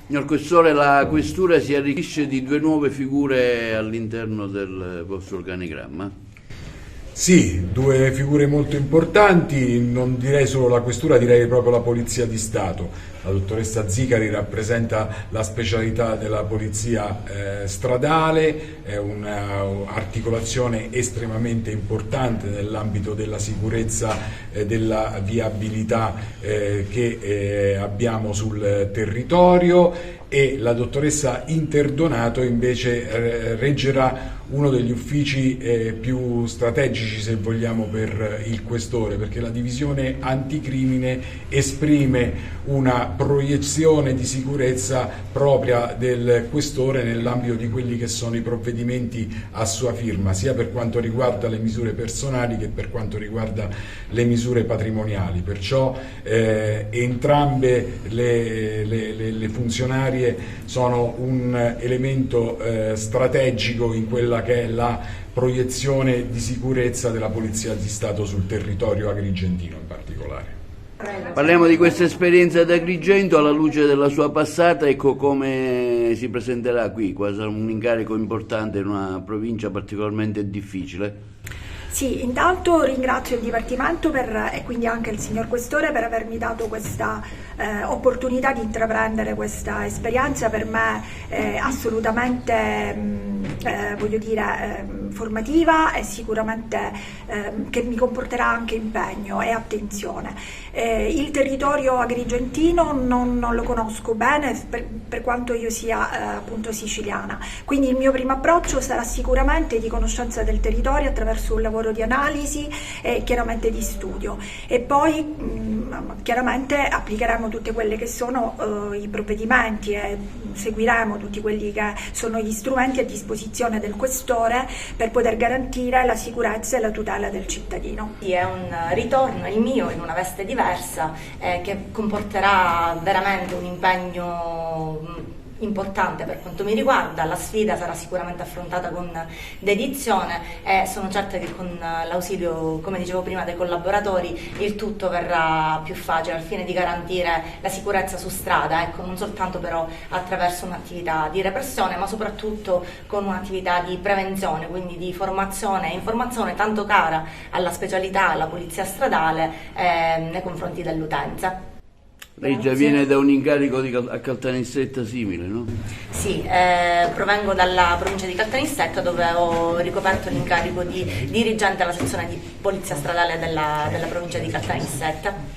Signor Questore, la Questura si arricchisce di 2 nuove figure all'interno del vostro organigramma? Sì, 2 figure molto importanti, non direi solo la Questura, direi proprio la Polizia di Stato. La dottoressa Zicari rappresenta la specialità della polizia stradale, è un'articolazione estremamente importante nell'ambito della sicurezza e della viabilità che abbiamo sul territorio, e la dottoressa Interdonato invece reggerà uno degli uffici più strategici, se vogliamo, per il Questore, perché la divisione anticrimine esprime una proiezione di sicurezza propria del Questore nell'ambito di quelli che sono i provvedimenti a sua firma, sia per quanto riguarda le misure personali che per quanto riguarda le misure patrimoniali. Perciò entrambe le funzionarie sono un elemento strategico in quella che è la proiezione di sicurezza della Polizia di Stato sul territorio agrigentino in particolare. Parliamo di questa esperienza ad Agrigento alla luce della sua passata, ecco come si presenterà qui, quasi un incarico importante in una provincia particolarmente difficile. Sì, intanto ringrazio il Dipartimento e quindi anche il signor Questore per avermi dato questa opportunità di intraprendere questa esperienza per me assolutamente formativa e sicuramente che mi comporterà anche impegno e attenzione. Il territorio agrigentino non lo conosco bene per quanto io sia appunto siciliana, quindi il mio primo approccio sarà sicuramente di conoscenza del territorio attraverso un lavoro di analisi e chiaramente di studio, e poi chiaramente applicheremo tutti quelli che sono i provvedimenti e seguiremo tutti quelli che sono gli strumenti a disposizione del Questore per poter garantire la sicurezza e la tutela del cittadino. È un ritorno, il mio, in una veste diversa che comporterà veramente un impegno importante per quanto mi riguarda. La sfida sarà sicuramente affrontata con dedizione e sono certa che con l'ausilio, come dicevo prima, dei collaboratori il tutto verrà più facile al fine di garantire la sicurezza su strada, ecco, non soltanto però attraverso un'attività di repressione, ma soprattutto con un'attività di prevenzione, quindi di formazione e informazione tanto cara alla specialità, alla polizia stradale nei confronti dell'utenza. Lei già viene da un incarico a Caltanissetta simile, no? Sì, provengo dalla provincia di Caltanissetta, dove ho ricoperto l'incarico di dirigente alla sezione di polizia stradale della provincia di Caltanissetta.